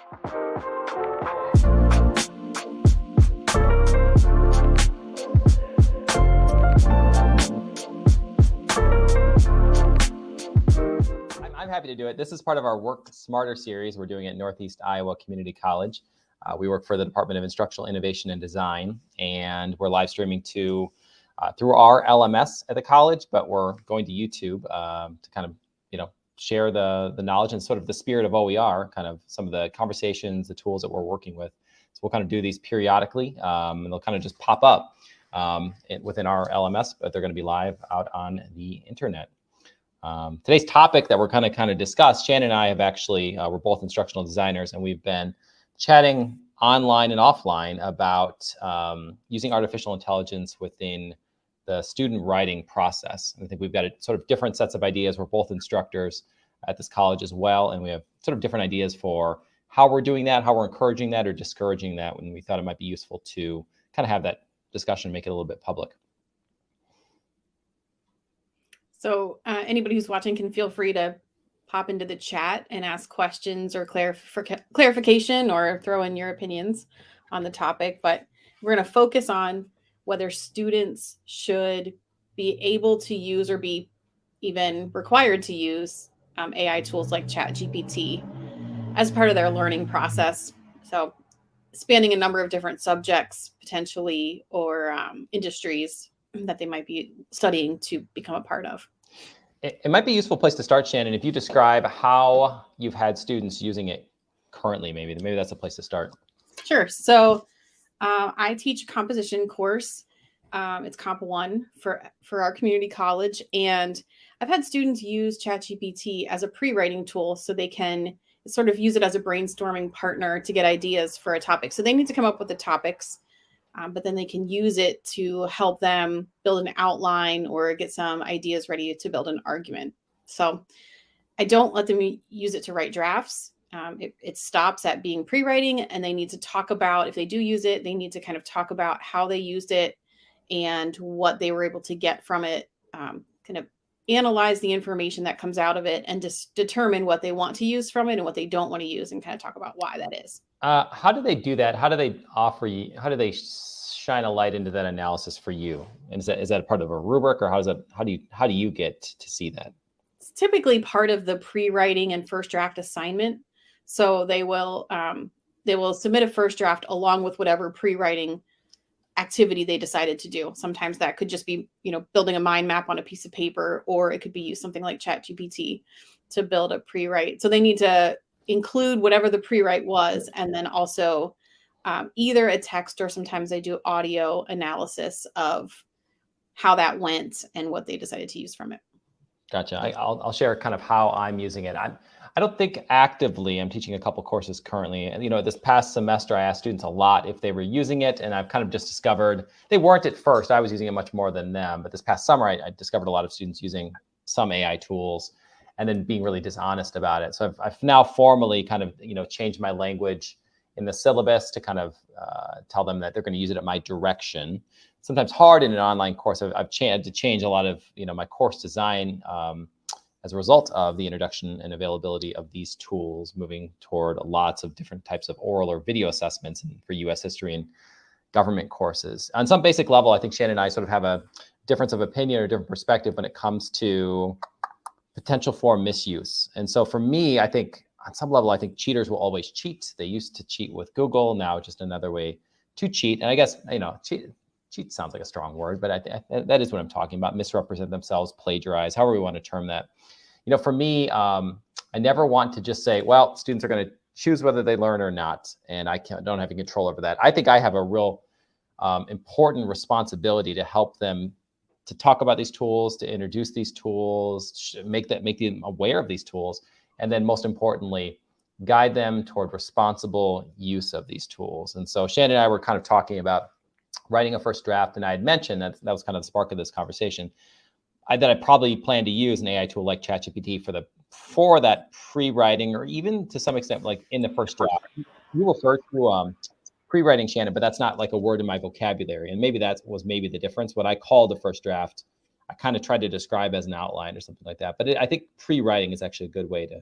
I'm happy to do it. This is part of our Work Smarter series we're doing at Northeast Iowa Community College. We work for the Department of Instructional Innovation and Design, and we're live streaming through our LMS at the college, but we're going to YouTube to kind of, share the knowledge and sort of the spirit of OER, kind of some of the conversations, the tools that we're working with. So we'll kind of do these periodically, and they'll kind of just pop up within our LMS, but they're going to be live out on the internet. Today's topic that we're kind of discuss, Shannon and I have actually, we're both instructional designers, and we've been chatting online and offline about using artificial intelligence within the student writing process. And I think we've got sort of different sets of ideas. We're both instructors at this college as well, and we have sort of different ideas for how we're doing that, how we're encouraging that or discouraging that, when we thought it might be useful to kind of have that discussion, make it a little bit public. So anybody who's watching can feel free to pop into the chat and ask questions or clarification or throw in your opinions on the topic. But we're going to focus on whether students should be able to use or be even required to use AI tools like ChatGPT as part of their learning process. So spanning a number of different subjects potentially, or industries that they might be studying to become a part of. It might be a useful place to start, Shannon, if you describe how you've had students using it currently. Maybe that's a place to start. Sure. So I teach a composition course. It's Comp 1 for our community college. And I've had students use ChatGPT as a pre-writing tool so they can sort of use it as a brainstorming partner to get ideas for a topic. So they need to come up with the topics, but then they can use it to help them build an outline or get some ideas ready to build an argument. So I don't let them use it to write drafts. It stops at being pre-writing, and they need to talk about, if they do use it, they need to kind of talk about how they used it and what they were able to get from it, kind of analyze the information that comes out of it and just determine what they want to use from it and what they don't want to use, and kind of talk about why that is. How do they do that? How do they shine a light into that analysis for you? And is that part of a rubric, or how do you get to see that? It's typically part of the pre-writing and first draft assignment. So they will submit a first draft along with whatever pre-writing activity they decided to do. Sometimes that could just be, building a mind map on a piece of paper, or it could be something like ChatGPT to build a pre-write. So they need to include whatever the pre-write was, and then also either a text, or sometimes they do audio analysis of how that went and what they decided to use from it. Gotcha. I'll share kind of how I'm using it. I don't think actively. I'm teaching a couple courses currently. And, this past semester, I asked students a lot if they were using it. And I've kind of just discovered they weren't at first. I was using it much more than them. But this past summer, I discovered a lot of students using some AI tools and then being really dishonest about it. So I've now formally kind of, changed my language in the syllabus to kind of tell them that they're going to use it at my direction. Sometimes hard in an online course. I've had to change a lot of, my course design as a result of the introduction and availability of these tools, moving toward lots of different types of oral or video assessments for U.S. history and government courses. On some basic level, I think Shannon and I sort of have a difference of opinion or a different perspective when it comes to potential for misuse. And so for me, I think on some level, I think cheaters will always cheat. They used to cheat with Google. Now it's just another way to cheat. And I guess, cheat sounds like a strong word, but that is what I'm talking about. Misrepresent themselves, plagiarize, however we want to term that. For me, I never want to just say, well, students are going to choose whether they learn or not, and I don't have any control over that. I think I have a real important responsibility to help them to talk about these tools, to introduce these tools, make them aware of these tools, and then most importantly, guide them toward responsible use of these tools. And so Shannon and I were kind of talking about writing a first draft, and I had mentioned that was kind of the spark of this conversation, that I probably plan to use an AI tool like ChatGPT for that pre-writing, or even to some extent like in the first draft. You refer to pre-writing, Shannon, but that's not like a word in my vocabulary, and maybe that was the difference. What I call the first draft, I kind of tried to describe as an outline or something like that. But I think pre-writing is actually a good way to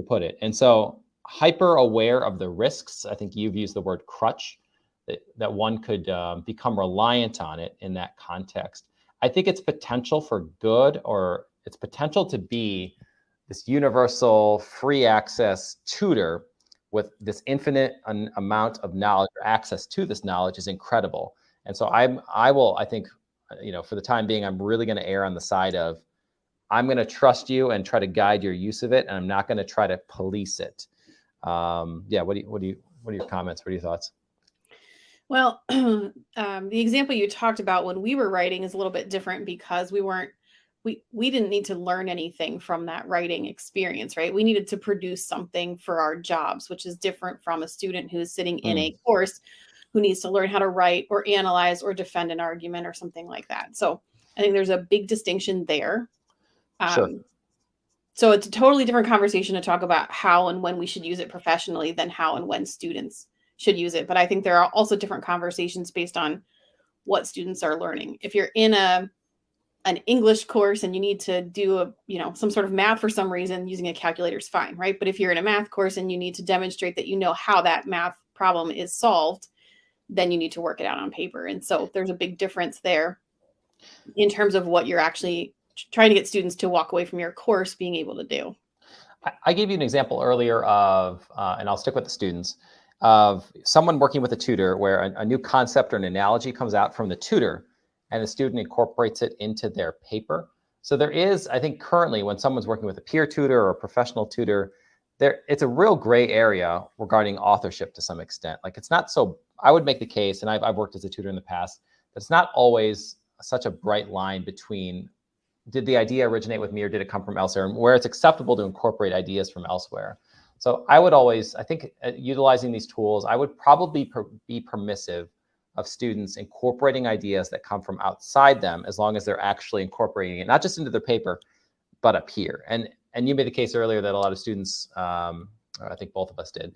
put it. And so hyper aware of the risks. I think you've used the word crutch, that one could become reliant on it in that context. I think its potential for good, or its potential to be this universal free access tutor with this infinite amount of knowledge or access to this knowledge, is incredible. And so I think, for the time being, I'm really going to err on the side of, I'm going to trust you and try to guide your use of it, and I'm not going to try to police it. Yeah. What are your comments? What are your thoughts? Well, the example you talked about when we were writing is a little bit different because we didn't need to learn anything from that writing experience, right? We needed to produce something for our jobs, which is different from a student who's sitting in a course who needs to learn how to write or analyze or defend an argument or something like that. So I think there's a big distinction there. Sure. So it's a totally different conversation to talk about how and when we should use it professionally than how and when students should use it. But I think there are also different conversations based on what students are learning. If you're in an English course and you need to do some sort of math for some reason, using a calculator is fine, right? But if you're in a math course and you need to demonstrate that you know how that math problem is solved, then you need to work it out on paper. And so there's a big difference there in terms of what you're actually trying to get students to walk away from your course being able to do. I gave you an example earlier of, and I'll stick with the students, of someone working with a tutor where a new concept or an analogy comes out from the tutor and the student incorporates it into their paper. So there is, I think currently, when someone's working with a peer tutor or a professional tutor, it's a real gray area regarding authorship to some extent. Like, it's not so, I would make the case, and I've worked as a tutor in the past, that it's not always such a bright line between, did the idea originate with me or did it come from elsewhere, and where it's acceptable to incorporate ideas from elsewhere. So I would always, I think, utilizing these tools, I would probably be permissive of students incorporating ideas that come from outside them, as long as they're actually incorporating it, not just into their paper, but up here. And you made the case earlier that a lot of students, or I think both of us did,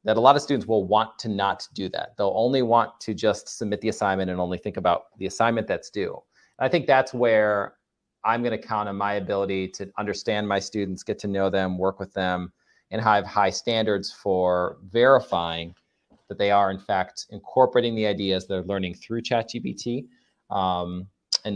that a lot of students will want to not do that. They'll only want to just submit the assignment and only think about the assignment that's due. And I think that's where I'm going to count on my ability to understand my students, get to know them, work with them, and have high standards for verifying that they are, in fact, incorporating the ideas they're learning through ChatGPT, and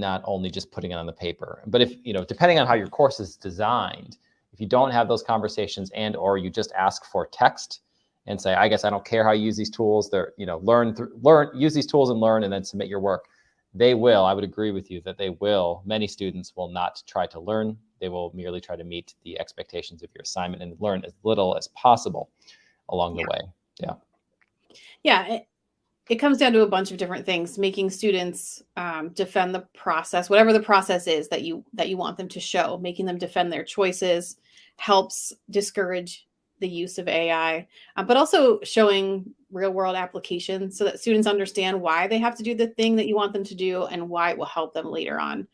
not only just putting it on the paper. But if, depending on how your course is designed, if you don't have those conversations or you just ask for text and say, I guess I don't care how you use these tools, they're, use these tools and learn, and then submit your work. I would agree with you that many students will not try to learn. They will merely try to meet the expectations of your assignment and learn as little as possible along the way. Yeah. Yeah. It comes down to a bunch of different things, making students defend the process, whatever the process is that you want them to show. Making them defend their choices helps discourage the use of AI, but also showing real world applications so that students understand why they have to do the thing that you want them to do and why it will help them later on.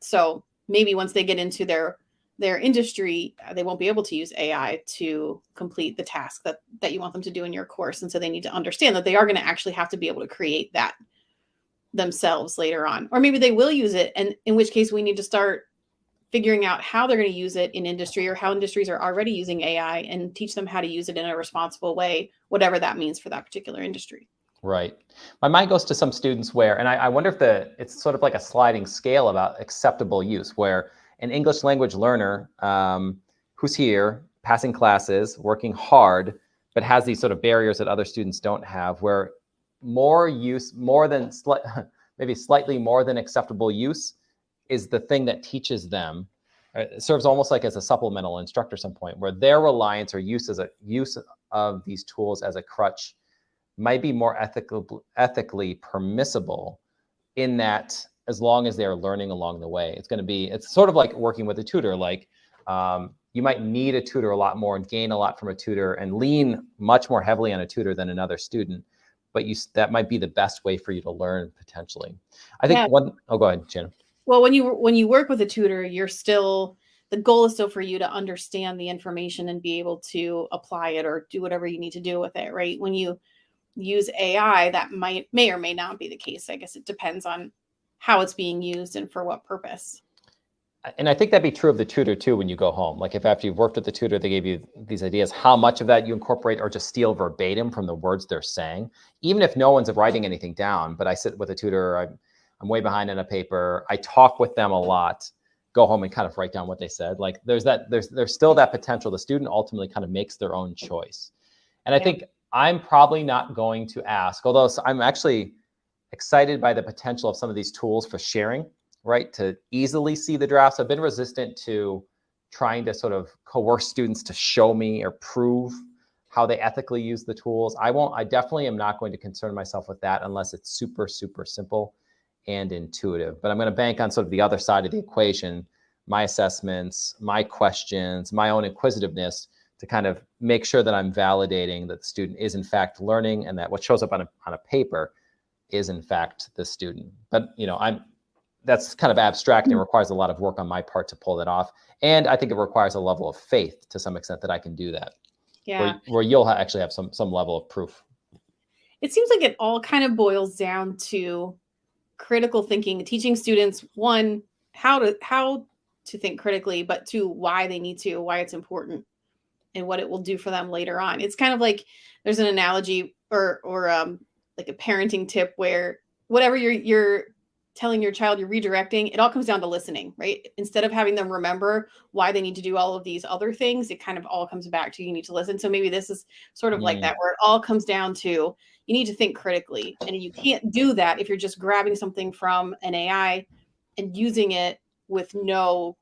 So maybe once they get into their industry, they won't be able to use AI to complete the task that you want them to do in your course. And so they need to understand that they are going to actually have to be able to create that themselves later on. Or maybe they will use it, and in which case we need to start figuring out how they're going to use it in industry, or how industries are already using AI, and teach them how to use it in a responsible way, whatever that means for that particular industry. Right. My mind goes to some students where, and I wonder if it's sort of like a sliding scale about acceptable use, where an English language learner who's here, passing classes, working hard, but has these sort of barriers that other students don't have, where maybe slightly more than acceptable use is the thing that teaches them. It serves almost like as a supplemental instructor at some point, where their reliance or use of these tools as a crutch might be more ethically permissible, in that as long as they're learning along the way. It's sort of like working with a tutor. Like, you might need a tutor a lot more and gain a lot from a tutor and lean much more heavily on a tutor than another student, but that might be the best way for you to learn potentially. I think go ahead, Shannon. Well, when you work with a tutor, the goal is still for you to understand the information and be able to apply it or do whatever you need to do with it, right? When you use AI, that may or may not be the case. I guess it depends on how it's being used and for what purpose. And I think that'd be true of the tutor too when you go home. Like if after you've worked with the tutor, they gave you these ideas, how much of that you incorporate or just steal verbatim from the words they're saying, even if no one's writing anything down. But I sit with a tutor, I'm way behind on a paper, I talk with them a lot, go home and kind of write down what they said. Like there's still that potential. The student ultimately kind of makes their own choice. And I think I'm probably not going to ask, although I'm actually excited by the potential of some of these tools for sharing, right? To easily see the drafts. I've been resistant to trying to sort of coerce students to show me or prove how they ethically use the tools. I definitely am not going to concern myself with that unless it's super, super simple and intuitive. But I'm going to bank on sort of the other side of the equation, my assessments, my questions, my own inquisitiveness to kind of make sure that I'm validating that the student is in fact learning and that what shows up on a paper is in fact the student. But that's kind of abstract and requires a lot of work on my part to pull that off. And I think it requires a level of faith to some extent that I can do that. Yeah. Where you'll actually have some level of proof. It seems like it all kind of boils down to critical thinking, teaching students, one, how to think critically, but two, why they need to, why it's important, and what it will do for them later on. It's kind of like there's an analogy or like a parenting tip where whatever you're telling your child, you're redirecting, it all comes down to listening, right? Instead of having them remember why they need to do all of these other things, it kind of all comes back to you need to listen. So maybe this is sort of like that, where it all comes down to you need to think critically. And you can't do that if you're just grabbing something from an AI and using it with no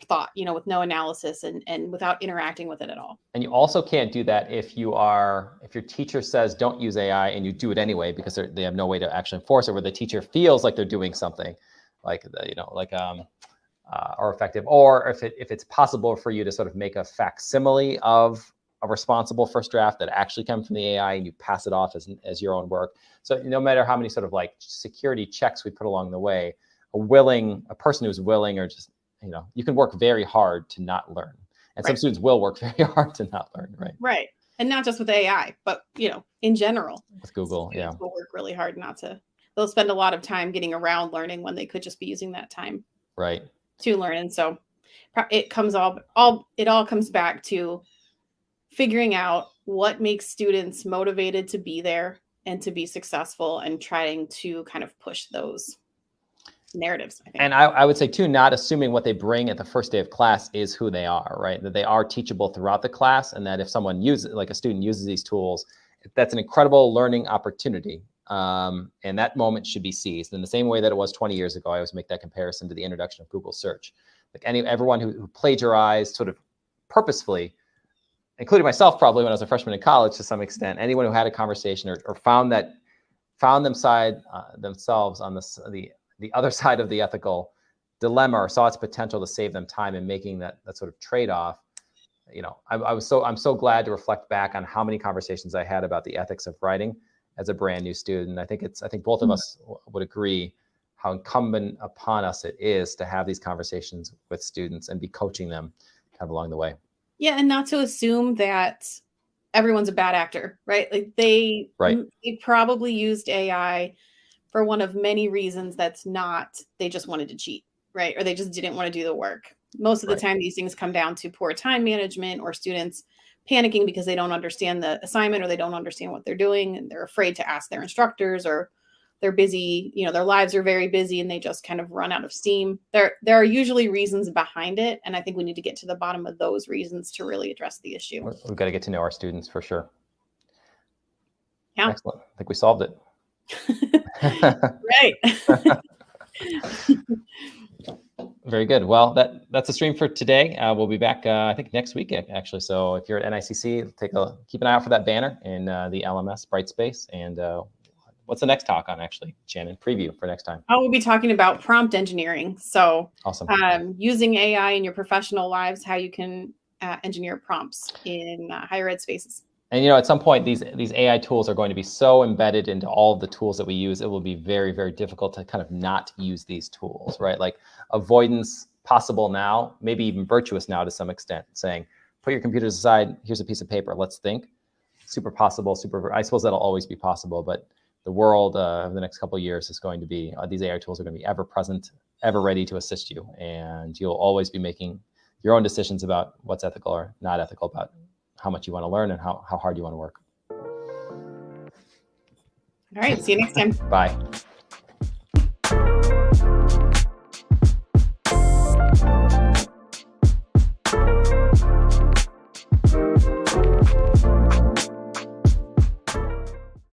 thought, with no analysis and without interacting with it at all. And you also can't do that if your teacher says don't use AI and you do it anyway because they have no way to actually enforce it, where the teacher feels like they're doing something or effective, or if it's possible for you to sort of make a facsimile of a responsible first draft that actually comes from the AI and you pass it off as your own work. So no matter how many sort of like security checks we put along the way, a person who's willing or just you can work very hard to not learn. And some students will work very hard to not learn, right? Right. And not just with AI, but, in general. With Google, yeah. Will work really hard they'll spend a lot of time getting around learning when they could just be using that time. Right. To learn. And so it all comes back to figuring out what makes students motivated to be there and to be successful and trying to kind of push those narratives, I think. And I would say too, not assuming what they bring at the first day of class is who they are, right? That they are teachable throughout the class, and that if someone a student uses these tools, that's an incredible learning opportunity. And that moment should be seized in the same way that it was 20 years ago. I always make that comparison to the introduction of Google search. Like everyone who plagiarized sort of purposefully, including myself probably when I was a freshman in college to some extent, anyone who had a conversation or found themselves on the other side of the ethical dilemma or saw its potential to save them time in making that sort of trade-off. I'm so glad to reflect back on how many conversations I had about the ethics of writing as a brand new student. I think both of us would agree how incumbent upon us it is to have these conversations with students and be coaching them kind of along the way. Yeah, and not to assume that everyone's a bad actor, right? Like they probably used AI for one of many reasons that's not, they just wanted to cheat, right? Or they just didn't want to do the work. Most of the time, these things come down to poor time management or students panicking because they don't understand the assignment or they don't understand what they're doing and they're afraid to ask their instructors, or they're busy, their lives are very busy and they just kind of run out of steam. There are usually reasons behind it. And I think we need to get to the bottom of those reasons to really address the issue. We've got to get to know our students for sure. Yeah. Excellent. I think we solved it. Right. Very good. Well, that's the stream for today. We'll be back, I think, next week, actually. So if you're at NICC, keep an eye out for that banner in the LMS Brightspace. And what's the next talk on, actually, Shannon? Preview for next time. We'll be talking about prompt engineering. So awesome. Using AI in your professional lives, how you can engineer prompts in higher ed spaces. And at some point, these AI tools are going to be so embedded into all of the tools that we use, it will be very, very difficult to kind of not use these tools, right? Like avoidance possible now, maybe even virtuous now to some extent, saying, put your computers aside, here's a piece of paper, let's think. Super possible, I suppose that'll always be possible, but the world of the next couple of years is going to be, these AI tools are going to be ever present, ever ready to assist you. And you'll always be making your own decisions about what's ethical or not ethical, about how much you want to learn and how hard you want to work. All right. See you next time. Bye.